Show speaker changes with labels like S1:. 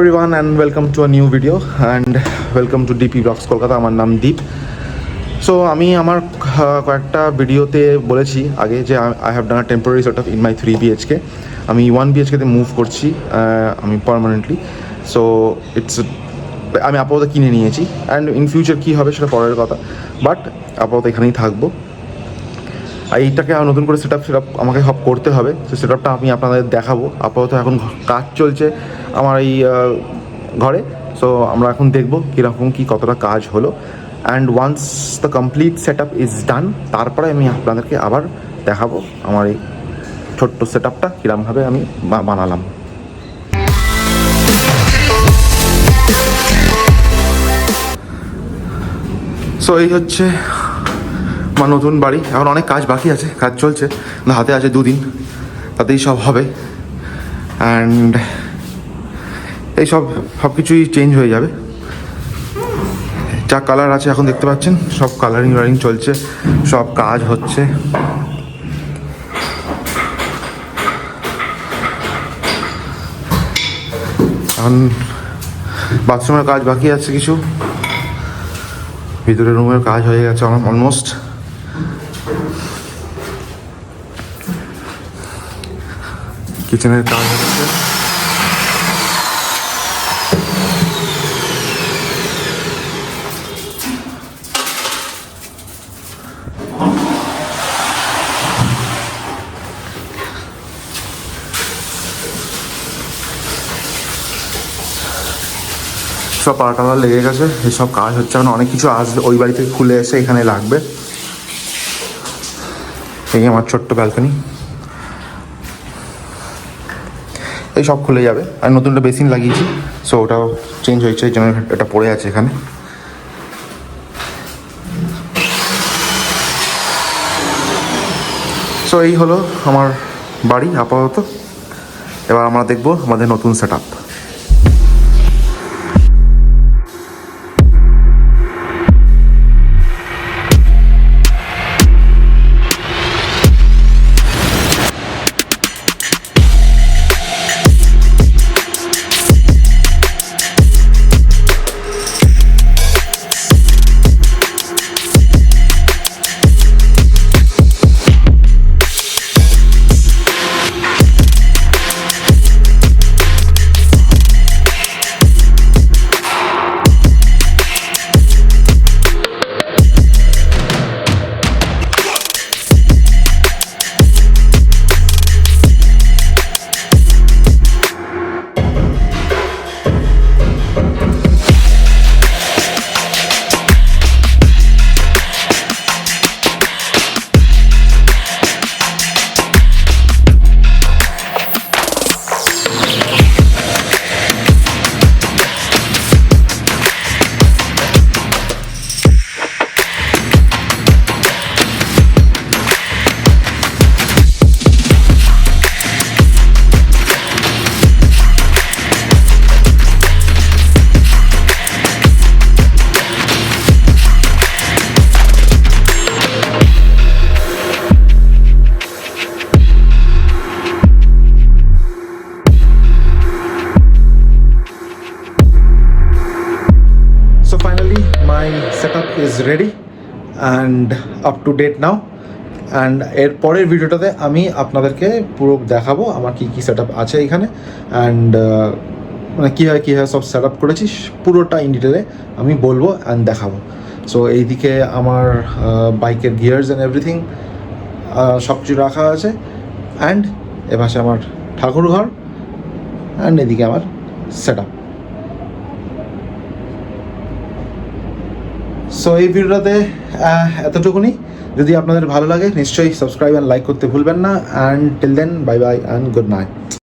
S1: Everyone and welcome to a new video and welcome to DP Vlogs Kolkata. আমার নাম দীপ। So আমি আমার কয়েকটা ভিডিওতে বলেছি আগে যে I have done a temporary set up in my 3 BHK। আমি 1 BHKতে মুভ করছি আমি পারমানেন্টলি। সো আমি আপাতত কিনে নিয়েছি অ্যান্ড ইন ফিউচার কী হবে সেটা পরের কথা, বাট আপাতত এখানেই থাকবো। আর এইটাকে নতুন করে সেট আপ আমাকে সব করতে হবে। সেই সেট আপটা আমি আপনাদের দেখাবো। আপাতত এখন কাজ চলছে আমার এই ঘরে। সো আমরা এখন দেখবো কীরকম কী কতটা কাজ হলো, and once the complete set up is done তারপরে আমি আপনাদেরকে আবার দেখাবো আমার এই ছোট্ট সেট আপটা কীরকমভাবে আমি বানালাম। সো এই হচ্ছে আমার নতুন বাড়ি। এখন অনেক কাজ বাকি আছে, কাজ চলছে, হাতে আছে 2 দিন, তাতেই সব হবে। অ্যান্ড এই সব কিছুই চেঞ্জ হয়ে যাবে। যা কালার আছে এখন দেখতে পাচ্ছেন সব কালারিং চলছে, সব কাজ হচ্ছে। এখন বাথরুমের কাজ বাকি আছে কিছু, ভিতরে রুমের কাজ হয়ে গেছে অলমোস্ট। কিচেনের কাজ হচ্ছে। সব পাটা লেগে গেছে, এইসব কাজ হচ্ছে। এখন অনেক কিছু আসবে ওই বাড়ি থেকে খুলে এসে এখানে লাগবে। এই আমার ছোট্ট ব্যালকনি, এই সব খুলে যাবে। আর নতুন একটা বেসিন লাগিয়েছি, সো ওটাও চেঞ্জ হয়েছে, এই জন্য এটা পড়ে আছে এখানে। সো এই হলো আমার বাড়ি আপাতত। এবার আমরা দেখবো আমাদের নতুন set up. My setup is ready and up to date now, and এর পরের ভিডিওটাতে আমি আপনাদেরকে পুরো দেখাবো আমার কি কি সেটআপ আছে এখানে, অ্যান্ড মানে কীভাবে সব সেট আপ করেছি পুরোটা ইন ডিটেলে আমি বলবো অ্যান্ড দেখাবো। সো এইদিকে আমার বাইকের গিয়ার্স অ্যান্ড এভরিথিং সব কিছু রাখা আছে, অ্যান্ড এপাশে আমার ঠাকুর ঘর, অ্যান্ড এদিকে আমার সেট আপ। সো এই ভিডিওটাতে এতটুকুনি। যদি আপনাদের ভালো লাগে নিশ্চয়ই সাবস্ক্রাইব অ্যান্ড লাইক করতে ভুলবেন না। And till then bye bye and good night.